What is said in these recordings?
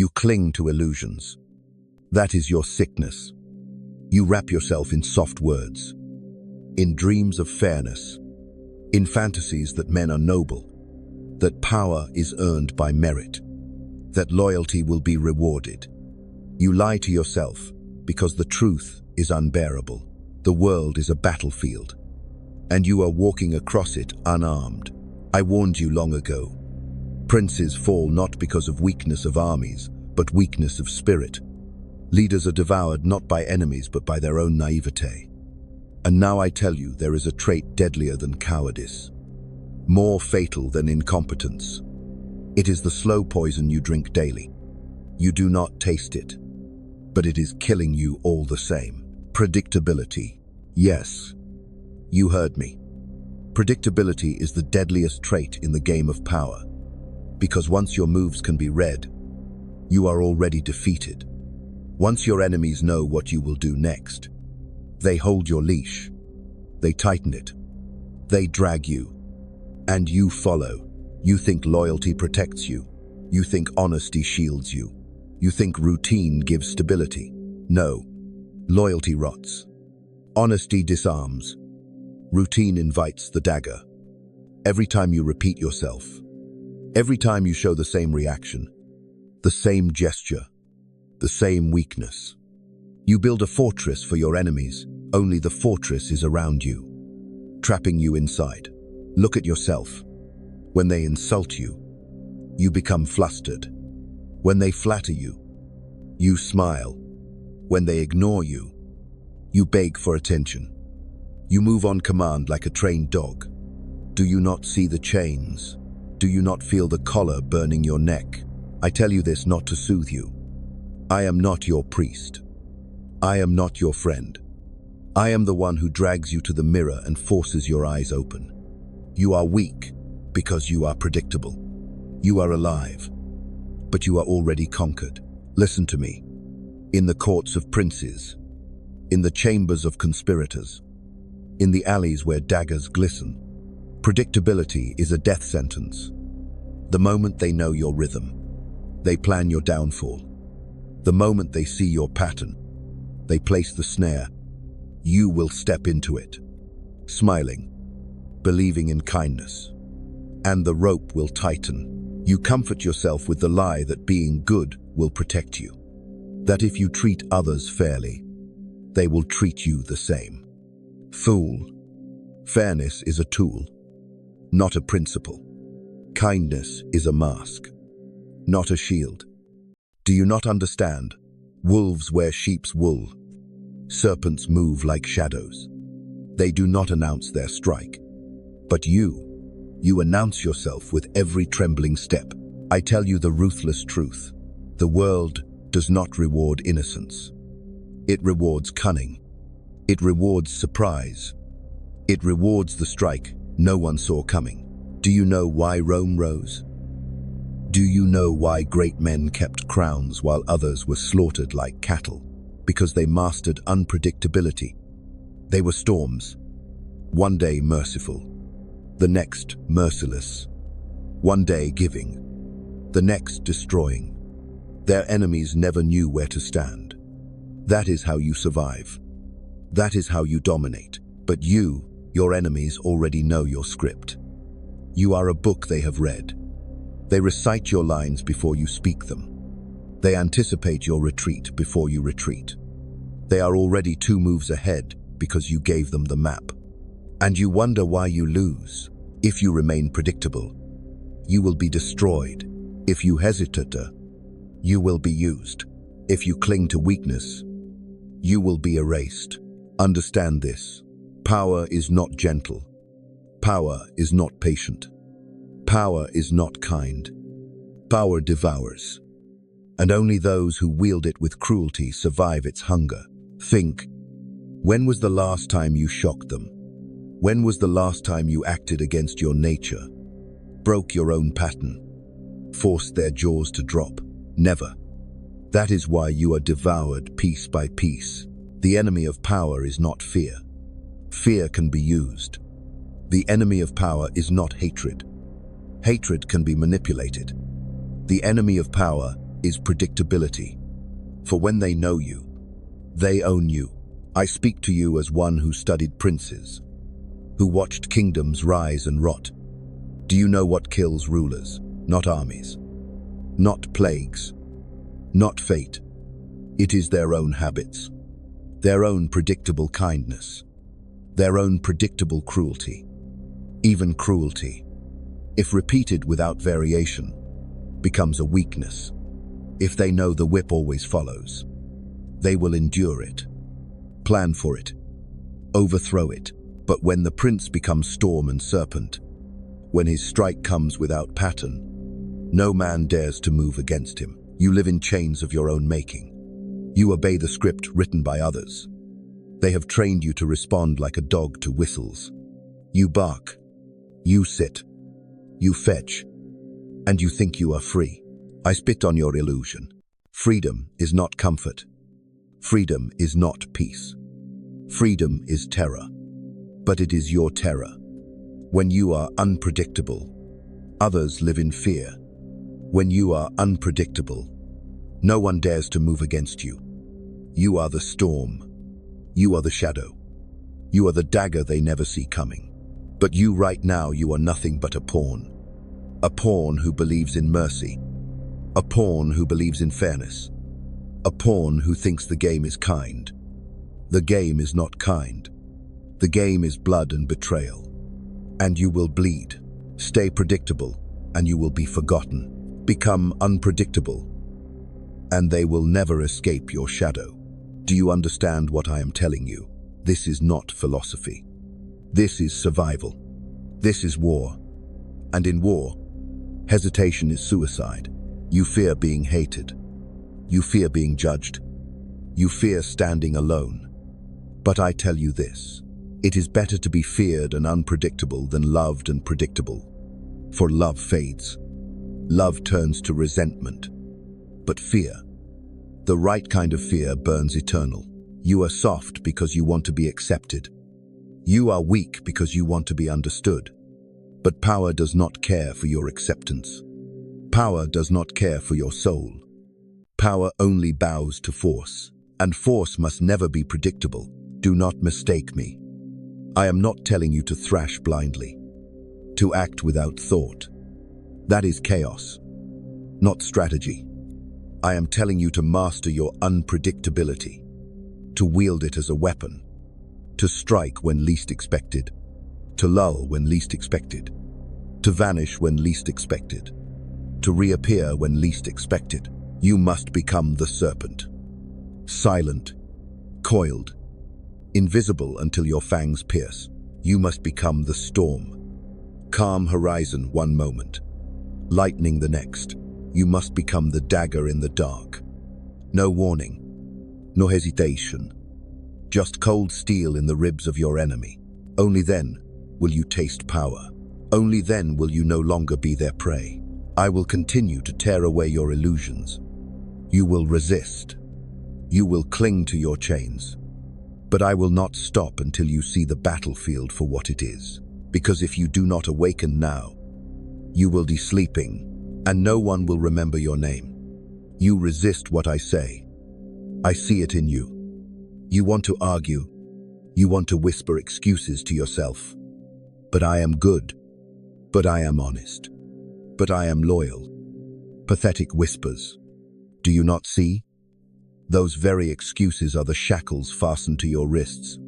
You cling to illusions. That is your sickness. You wrap yourself in soft words, in dreams of fairness, in fantasies that men are noble, that power is earned by merit, that loyalty will be rewarded. You lie to yourself because the truth is unbearable. The world is a battlefield, and you are walking across it unarmed. I warned you long ago. Princes fall not because of weakness of armies, but weakness of spirit. Leaders are devoured not by enemies, but by their own naivete. And now I tell you, there is a trait deadlier than cowardice, more fatal than incompetence. It is the slow poison you drink daily. You do not taste it, but it is killing you all the same. Predictability. Yes, you heard me. Predictability is the deadliest trait in the game of power, because once your moves can be read, you are already defeated. Once your enemies know what you will do next, they hold your leash, they tighten it, they drag you, and you follow. You think loyalty protects you. You think honesty shields you. You think routine gives stability. No, loyalty rots. Honesty disarms. Routine invites the dagger. Every time you repeat yourself, every time you show the same reaction, the same gesture, the same weakness, you build a fortress for your enemies, only the fortress is around you, trapping you inside. Look at yourself. When they insult you, you become flustered. When they flatter you, you smile. When they ignore you, you beg for attention. You move on command like a trained dog. Do you not see the chains? Do you not feel the collar burning your neck? I tell you this not to soothe you. I am not your priest. I am not your friend. I am the one who drags you to the mirror and forces your eyes open. You are weak because you are predictable. You are alive, but you are already conquered. Listen to me. In the courts of princes, in the chambers of conspirators, in the alleys where daggers glisten, predictability is a death sentence. The moment they know your rhythm, they plan your downfall. The moment they see your pattern, they place the snare. You will step into it, smiling, believing in kindness, and the rope will tighten. You comfort yourself with the lie that being good will protect you, that if you treat others fairly, they will treat you the same. Fool. Fairness is a tool, not a principle. Kindness is a mask, not a shield. Do you not understand? Wolves wear sheep's wool. Serpents move like shadows. They do not announce their strike. But you announce yourself with every trembling step. I tell you the ruthless truth. The world does not reward innocence. It rewards cunning. It rewards surprise. It rewards the strike no one saw coming. Do you know why Rome rose? Do you know why great men kept crowns while others were slaughtered like cattle? Because they mastered unpredictability. They were storms, one day merciful, the next merciless, one day giving, the next destroying. Their enemies never knew where to stand. That is how you survive. That is how you dominate. But you, your enemies, already know your script. You are a book they have read. They recite your lines before you speak them. They anticipate your retreat before you retreat. They are already 2 moves ahead because you gave them the map. And you wonder why you lose. If you remain predictable, you will be destroyed. If you hesitate, you will be used. If you cling to weakness, you will be erased. Understand this. Power is not gentle. Power is not patient. Power is not kind. Power devours. And only those who wield it with cruelty survive its hunger. Think, when was the last time you shocked them? When was the last time you acted against your nature? Broke your own pattern? Forced their jaws to drop? Never. That is why you are devoured piece by piece. The enemy of power is not fear. Fear can be used. The enemy of power is not hatred. Hatred can be manipulated. The enemy of power is predictability. For when they know you, they own you. I speak to you as one who studied princes, who watched kingdoms rise and rot. Do you know what kills rulers? Not armies, not plagues, not fate. It is their own habits, their own predictable kindness, their own predictable cruelty. Even cruelty, if repeated without variation, becomes a weakness. If they know the whip always follows, they will endure it, plan for it, overthrow it. But when the prince becomes storm and serpent, when his strike comes without pattern, no man dares to move against him. You live in chains of your own making. You obey the script written by others. They have trained you to respond like a dog to whistles. You bark, you sit, you fetch, and you think you are free. I spit on your illusion. Freedom is not comfort. Freedom is not peace. Freedom is terror. But it is your terror. When you are unpredictable, others live in fear. When you are unpredictable, no one dares to move against you. You are the storm. You are the shadow. You are the dagger they never see coming. But you right now, you are nothing but a pawn. A pawn who believes in mercy. A pawn who believes in fairness. A pawn who thinks the game is kind. The game is not kind. The game is blood and betrayal. And you will bleed. Stay predictable, and you will be forgotten. Become unpredictable, and they will never escape your shadow. Do you understand what I am telling you? This is not philosophy. This is survival. This is war. And in war, hesitation is suicide. You fear being hated. You fear being judged. You fear standing alone. But I tell you this, it is better to be feared and unpredictable than loved and predictable. For love fades. Love turns to resentment. But fear, the right kind of fear, burns eternal. You are soft because you want to be accepted. You are weak because you want to be understood. But power does not care for your acceptance. Power does not care for your soul. Power only bows to force, and force must never be predictable. Do not mistake me. I am not telling you to thrash blindly, to act without thought. That is chaos, not strategy. I am telling you to master your unpredictability, to wield it as a weapon, to strike when least expected, to lull when least expected, to vanish when least expected, to reappear when least expected. You must become the serpent, silent, coiled, invisible until your fangs pierce. You must become the storm, calm horizon one moment, lightning the next. You must become the dagger in the dark. No warning, no hesitation, just cold steel in the ribs of your enemy. Only then will you taste power. Only then will you no longer be their prey. I will continue to tear away your illusions. You will resist. You will cling to your chains. But I will not stop until you see the battlefield for what it is. Because if you do not awaken now, you will be sleeping, and no one will remember your name. You resist what I say. I see it in you. You want to argue. You want to whisper excuses to yourself. But I am good. But I am honest. But I am loyal. Pathetic whispers. Do you not see? Those very excuses are the shackles fastened to your wrists.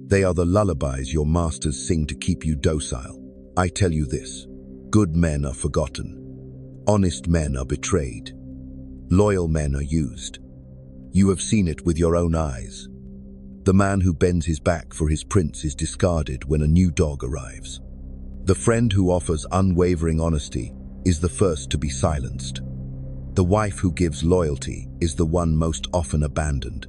They are the lullabies your masters sing to keep you docile. I tell you this. Good men are forgotten. Honest men are betrayed. Loyal men are used. You have seen it with your own eyes. The man who bends his back for his prince is discarded when a new dog arrives. The friend who offers unwavering honesty is the first to be silenced. The wife who gives loyalty is the one most often abandoned.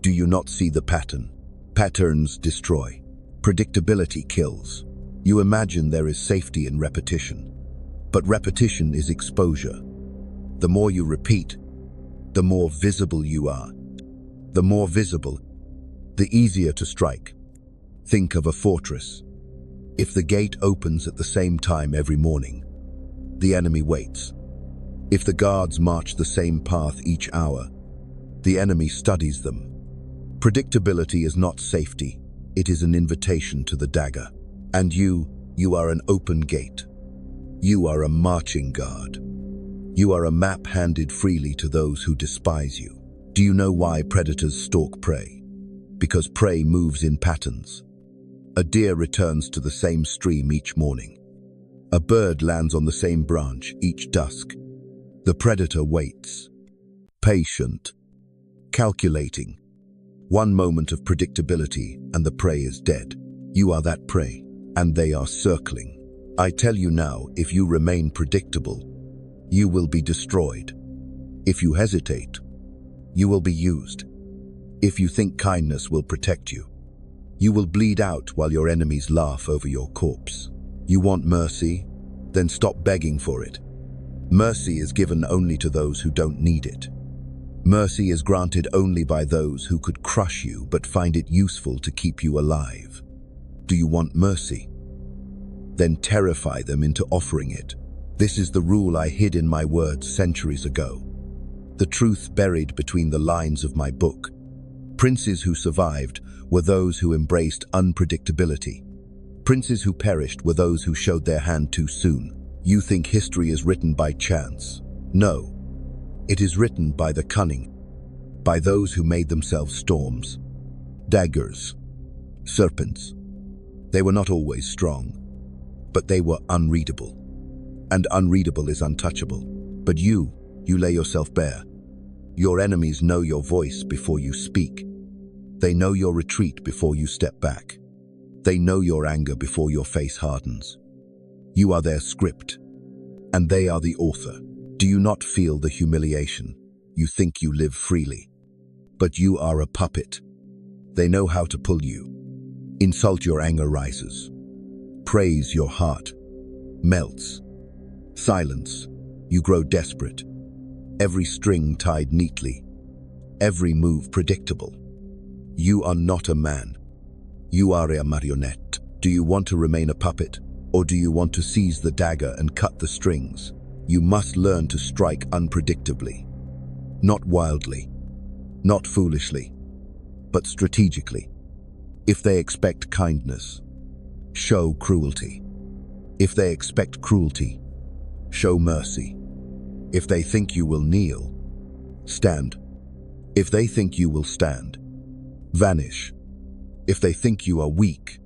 Do you not see the pattern? Patterns destroy. Predictability kills. You imagine there is safety in repetition. But repetition is exposure. The more you repeat, the more visible you are. The more visible, the easier to strike. Think of a fortress. If the gate opens at the same time every morning, the enemy waits. If the guards march the same path each hour, the enemy studies them. Predictability is not safety, it is an invitation to the dagger. And you are an open gate. You are a marching guard. You are a map handed freely to those who despise you. Do you know why predators stalk prey? Because prey moves in patterns. A deer returns to the same stream each morning. A bird lands on the same branch each dusk. The predator waits, patient, calculating. One moment of predictability and the prey is dead. You are that prey, and they are circling. I tell you now, if you remain predictable, you will be destroyed. If you hesitate, you will be used. If you think kindness will protect you, you will bleed out while your enemies laugh over your corpse. You want mercy? Then stop begging for it. Mercy is given only to those who don't need it. Mercy is granted only by those who could crush you but find it useful to keep you alive. Do you want mercy? Then terrify them into offering it. This is the rule I hid in my words centuries ago. The truth buried between the lines of my book. Princes who survived were those who embraced unpredictability. Princes who perished were those who showed their hand too soon. You think history is written by chance? No. It is written by the cunning, by those who made themselves storms, daggers, serpents. They were not always strong, but they were unreadable. And unreadable is untouchable. But you lay yourself bare. Your enemies know your voice before you speak. They know your retreat before you step back. They know your anger before your face hardens. You are their script, and they are the author. Do you not feel the humiliation? You think you live freely, but you are a puppet. They know how to pull you. Insult, your anger rises. Praise, your heart melts. Silence, you grow desperate. Every string tied neatly, every move predictable. You are not a man. You are a marionette. Do you want to remain a puppet, or do you want to seize the dagger and cut the strings? You must learn to strike unpredictably. Not wildly, not foolishly, but strategically. If they expect kindness, show cruelty. If they expect cruelty, show mercy. If they think you will kneel, stand. If they think you will stand, vanish. If they think you are weak,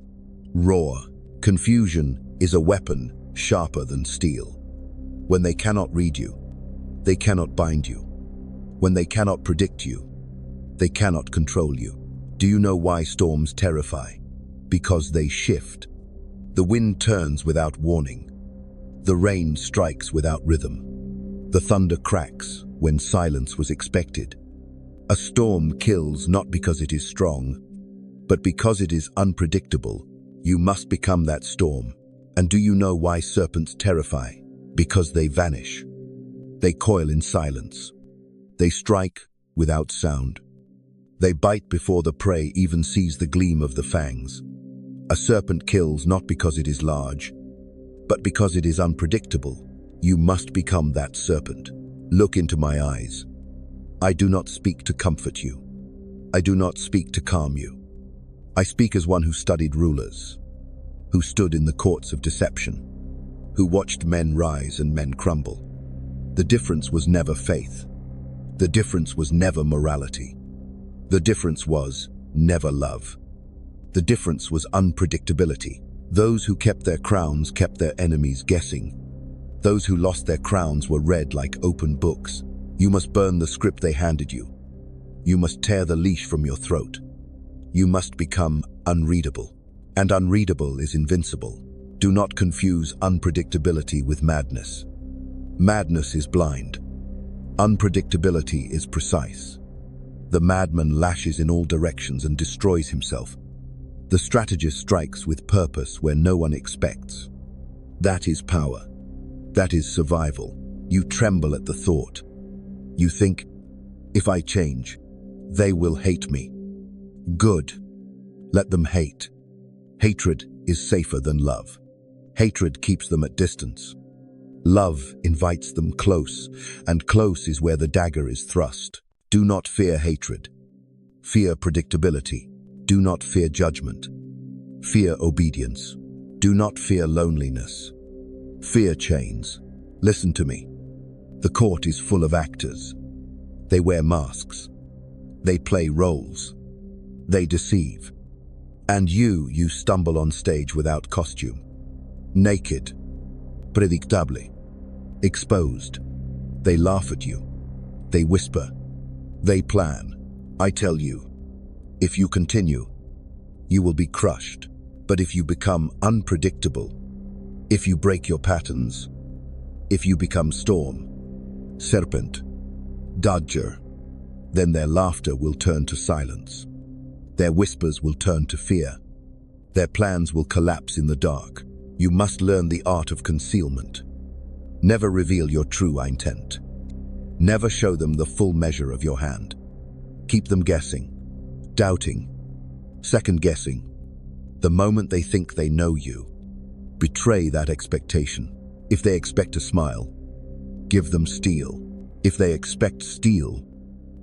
roar. Confusion is a weapon sharper than steel. When they cannot read you, they cannot bind you. When they cannot predict you, they cannot control you. Do you know why storms terrify? Because they shift. The wind turns without warning. The rain strikes without rhythm. The thunder cracks when silence was expected. A storm kills not because it is strong, but because it is unpredictable. You must become that storm. And do you know why serpents terrify? Because they vanish. They coil in silence. They strike without sound. They bite before the prey even sees the gleam of the fangs. A serpent kills not because it is large, but because it is unpredictable. You must become that serpent. Look into my eyes. I do not speak to comfort you. I do not speak to calm you. I speak as one who studied rulers, who stood in the courts of deception, who watched men rise and men crumble. The difference was never faith. The difference was never morality. The difference was never love. The difference was unpredictability. Those who kept their crowns kept their enemies guessing. Those who lost their crowns were read like open books. You must burn the script they handed you. You must tear the leash from your throat. You must become unreadable. And unreadable is invincible. Do not confuse unpredictability with madness. Madness is blind. Unpredictability is precise. The madman lashes in all directions and destroys himself. The strategist strikes with purpose where no one expects. That is power. That is survival. You tremble at the thought. You think, if I change, they will hate me. Good. Let them hate. Hatred is safer than love. Hatred keeps them at distance. Love invites them close, and close is where the dagger is thrust. Do not fear hatred. Fear predictability. Do not fear judgment. Fear obedience. Do not fear loneliness. Fear chains. Listen to me. The court is full of actors. They wear masks. They play roles. They deceive. And you stumble on stage without costume. Naked. Predictable. Exposed. They laugh at you. They whisper. They plan. I tell you, if you continue, you will be crushed. But if you become unpredictable, if you break your patterns, if you become storm, serpent, dodger, then their laughter will turn to silence. Their whispers will turn to fear. Their plans will collapse in the dark. You must learn the art of concealment. Never reveal your true intent. Never show them the full measure of your hand. Keep them guessing, doubting, second-guessing. The moment they think they know you, betray that expectation. If they expect a smile, give them steel. If they expect steel,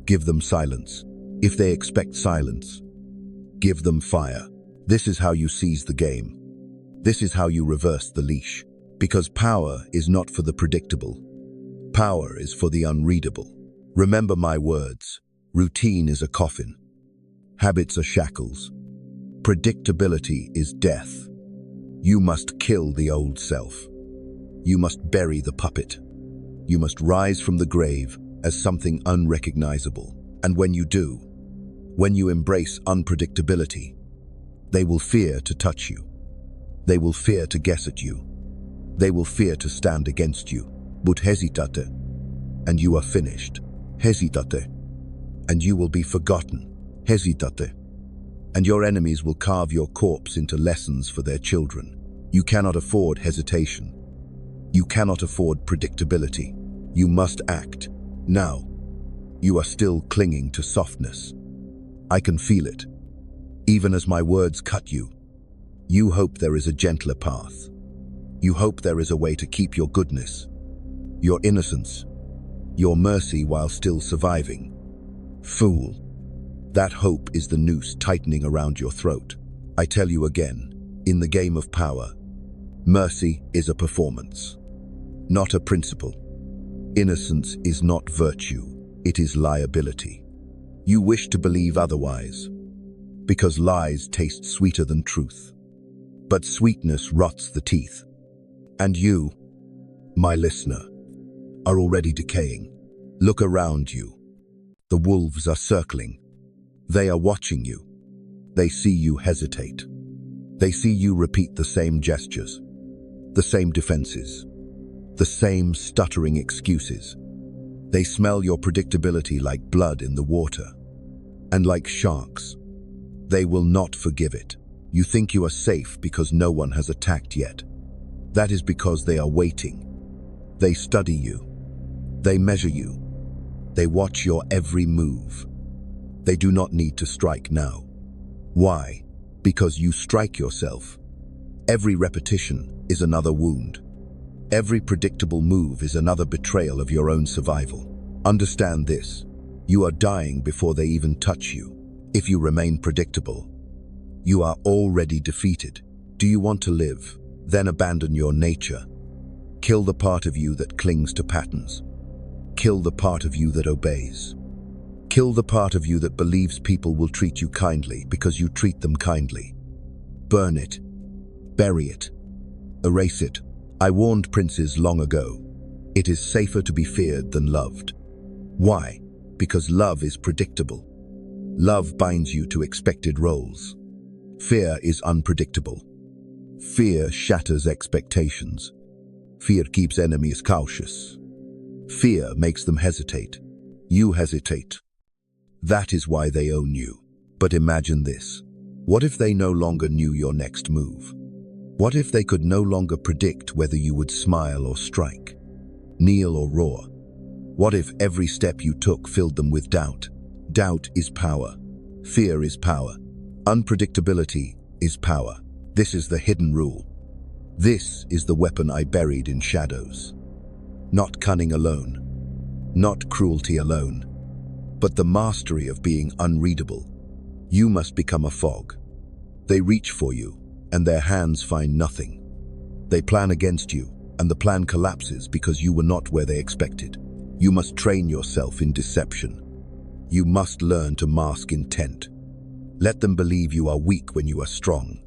give them silence. If they expect silence, give them fire. This is how you seize the game. This is how you reverse the leash. Because power is not for the predictable. Power is for the unreadable. Remember my words. Routine is a coffin. Habits are shackles. Predictability is death. You must kill the old self. You must bury the puppet. You must rise from the grave as something unrecognizable. And when you do, when you embrace unpredictability, they will fear to touch you. They will fear to guess at you. They will fear to stand against you. But hesitate, and you are finished. Hesitate, and you will be forgotten. Hesitate, and your enemies will carve your corpse into lessons for their children. You cannot afford hesitation. You cannot afford predictability. You must act. Now, you are still clinging to softness. I can feel it. Even as my words cut you, you hope there is a gentler path. You hope there is a way to keep your goodness, your innocence, your mercy while still surviving. Fool. That hope is the noose tightening around your throat. I tell you again, in the game of power, mercy is a performance, not a principle. Innocence is not virtue, it is liability. You wish to believe otherwise, because lies taste sweeter than truth. But sweetness rots the teeth. And you, my listener, are already decaying. Look around you. The wolves are circling. They are watching you. They see you hesitate. They see you repeat the same gestures, the same defenses, the same stuttering excuses. They smell your predictability like blood in the water. And like sharks, they will not forgive it. You think you are safe because no one has attacked yet. That is because they are waiting. They study you. They measure you. They watch your every move. They do not need to strike now. Why? Because you strike yourself. Every repetition is another wound. Every predictable move is another betrayal of your own survival. Understand this. You are dying before they even touch you. If you remain predictable, you are already defeated. Do you want to live? Then abandon your nature. Kill the part of you that clings to patterns. Kill the part of you that obeys. Kill the part of you that believes people will treat you kindly because you treat them kindly. Burn it. Bury it. Erase it. I warned princes long ago. It is safer to be feared than loved. Why? Because love is predictable. Love binds you to expected roles. Fear is unpredictable. Fear shatters expectations. Fear keeps enemies cautious. Fear makes them hesitate. You hesitate. That is why they own you. But imagine this. What if they no longer knew your next move? What if they could no longer predict whether you would smile or strike, kneel or roar? What if every step you took filled them with doubt? Doubt is power. Fear is power. Unpredictability is power. This is the hidden rule. This is the weapon I buried in shadows. Not cunning alone, not cruelty alone, but the mastery of being unreadable. You must become a fog. They reach for you, and their hands find nothing. They plan against you, and the plan collapses because you were not where they expected. You must train yourself in deception. You must learn to mask intent. Let them believe you are weak when you are strong.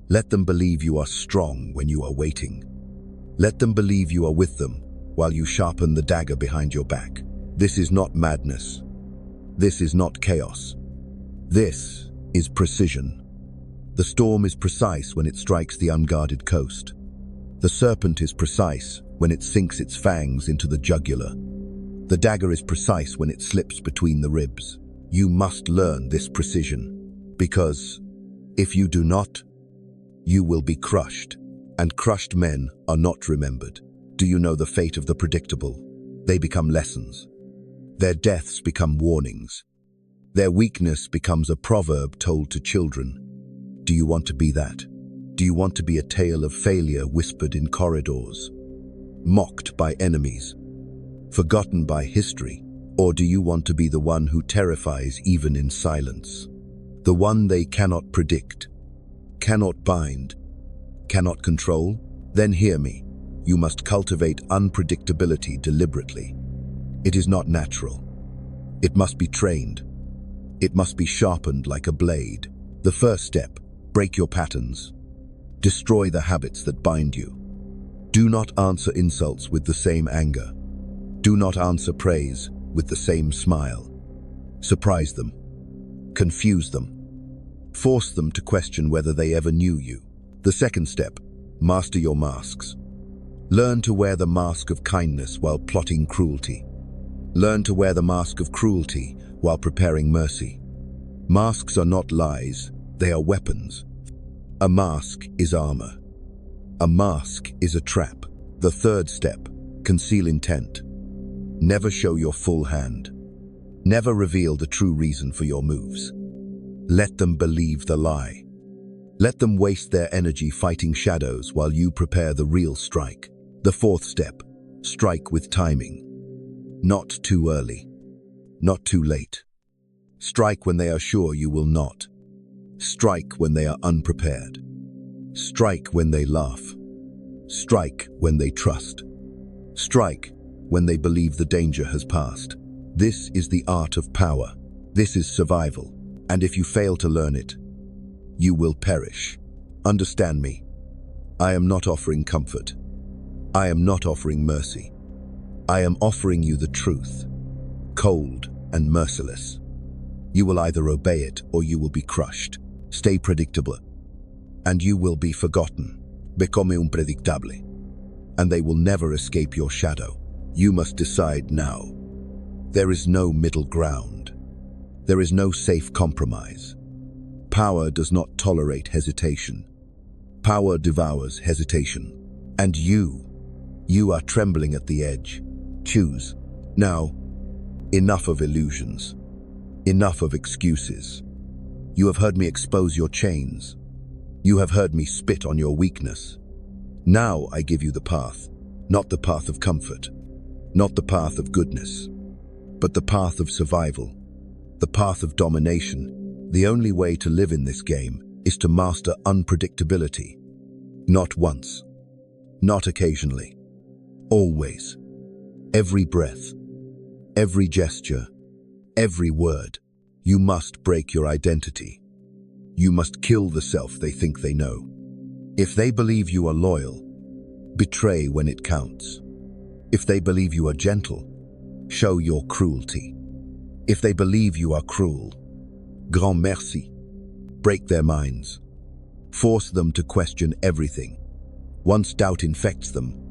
Let them believe you are strong when you are waiting. Let them believe you are with them while you sharpen the dagger behind your back. This is not madness. This is not chaos. This is precision. The storm is precise when it strikes the unguarded coast. The serpent is precise when it sinks its fangs into the jugular. The dagger is precise when it slips between the ribs. You must learn this precision, because if you do not, you will be crushed, and crushed men are not remembered. Do you know the fate of the predictable? They become lessons. Their deaths become warnings. Their weakness becomes a proverb told to children. Do you want to be that? Do you want to be a tale of failure whispered in corridors, mocked by enemies, forgotten by history? Or do you want to be the one who terrifies even in silence? The one they cannot predict, cannot bind, cannot control? Then hear me. You must cultivate unpredictability deliberately. It is not natural. It must be trained. It must be sharpened like a blade. The first step: break your patterns. Destroy the habits that bind you. Do not answer insults with the same anger. Do not answer praise with the same smile. Surprise them. Confuse them. Force them to question whether they ever knew you. The second step: master your masks. Learn to wear the mask of kindness while plotting cruelty. Learn to wear the mask of cruelty while preparing mercy. Masks are not lies, they are weapons. A mask is armor. A mask is a trap. The third step: conceal intent. Never show your full hand. Never reveal the true reason for your moves. Let them believe the lie. Let them waste their energy fighting shadows while you prepare the real strike. The fourth step: strike with timing. Not too early, not too late. Strike when they are sure you will not. Strike when they are unprepared. Strike when they laugh. Strike when they trust. Strike when they believe the danger has passed. This is the art of power. This is survival. And if you fail to learn it, you will perish. Understand me. I am not offering comfort. I am not offering mercy. I am offering you the truth, cold and merciless. You will either obey it or you will be crushed. Stay predictable, and you will be forgotten. Become unpredictable, and they will never escape your shadow. You must decide now. There is no middle ground. There is no safe compromise. Power does not tolerate hesitation. Power devours hesitation. And you are trembling at the edge. Choose. Now, enough of illusions. Enough of excuses. You have heard me expose your chains. You have heard me spit on your weakness. Now I give you the path, not the path of comfort, not the path of goodness, but the path of survival, the path of domination. The only way to live in this game is to master unpredictability. Not once, not occasionally, always. Every breath, every gesture, every word. You must break your identity. You must kill the self they think they know. If they believe you are loyal, betray when it counts. If they believe you are gentle, show your cruelty. If they believe you are cruel, grand merci. Break their minds. Force them to question everything. Once doubt infects them,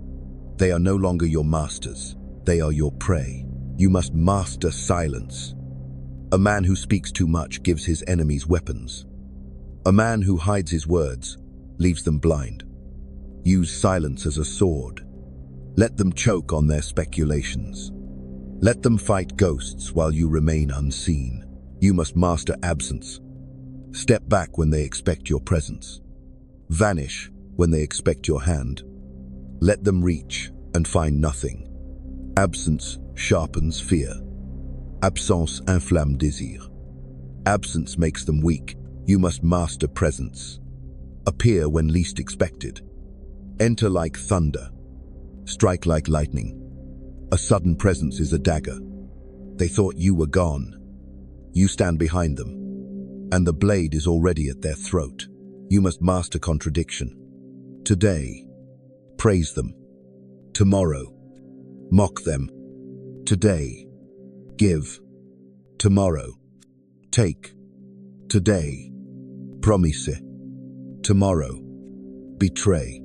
they are no longer your masters. They are your prey. You must master silence. A man who speaks too much gives his enemies weapons. A man who hides his words leaves them blind. Use silence as a sword. Let them choke on their speculations. Let them fight ghosts while you remain unseen. You must master absence. Step back when they expect your presence. Vanish when they expect your hand. Let them reach and find nothing. Absence sharpens fear. Absence inflamme désir. Absence makes them weak. You must master presence. Appear when least expected. Enter like thunder. Strike like lightning. A sudden presence is a dagger. They thought you were gone. You stand behind them, and the blade is already at their throat. You must master contradiction. Today, praise them. Tomorrow, mock them. Today, give. Tomorrow, take. Today, promise. Tomorrow, betray.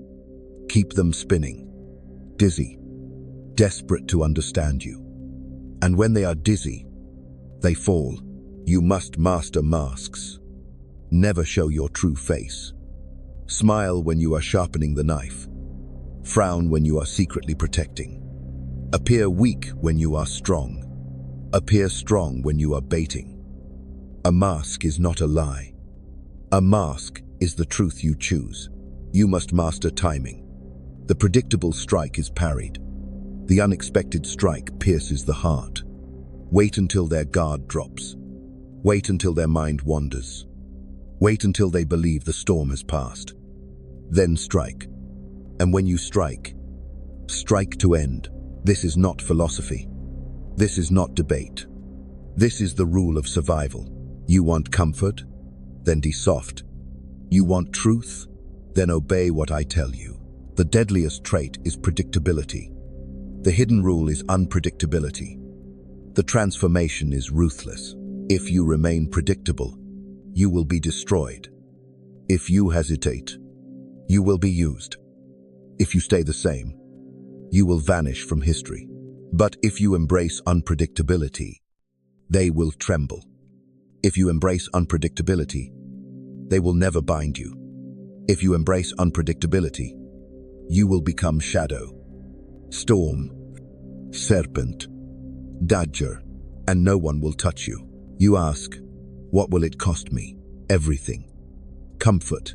Keep them spinning, dizzy, desperate to understand you. And when they are dizzy, they fall. You must master masks. Never show your true face. Smile when you are sharpening the knife. Frown when you are secretly protecting. Appear weak when you are strong. Appear strong when you are baiting. A mask is not a lie. A mask is the truth you choose. You must master timing. The predictable strike is parried. The unexpected strike pierces the heart. Wait until their guard drops. Wait until their mind wanders. Wait until they believe the storm has passed. Then strike. And when you strike, strike to end. This is not philosophy. This is not debate. This is the rule of survival. You want comfort? Then be soft. You want truth? Then obey what I tell you. The deadliest trait is predictability. The hidden rule is unpredictability. The transformation is ruthless. If you remain predictable, you will be destroyed. If you hesitate, you will be used. If you stay the same, you will vanish from history. But if you embrace unpredictability, they will tremble. If you embrace unpredictability, they will never bind you. If you embrace unpredictability, you will become shadow, storm, serpent, dagger, and no one will touch you. You ask, what will it cost me? Everything. Comfort,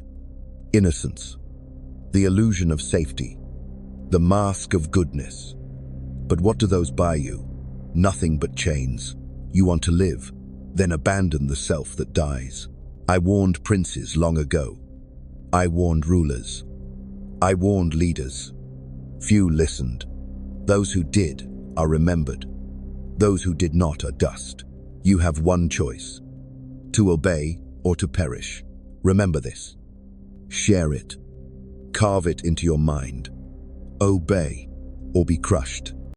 innocence, the illusion of safety, the mask of goodness. But what do those buy you? Nothing but chains. You want to live, then abandon the self that dies. I warned princes long ago. I warned rulers. I warned leaders. Few listened. Those who did are remembered. Those who did not are dust. You have one choice: to obey or to perish. Remember this. Share it. Carve it into your mind. Obey or be crushed.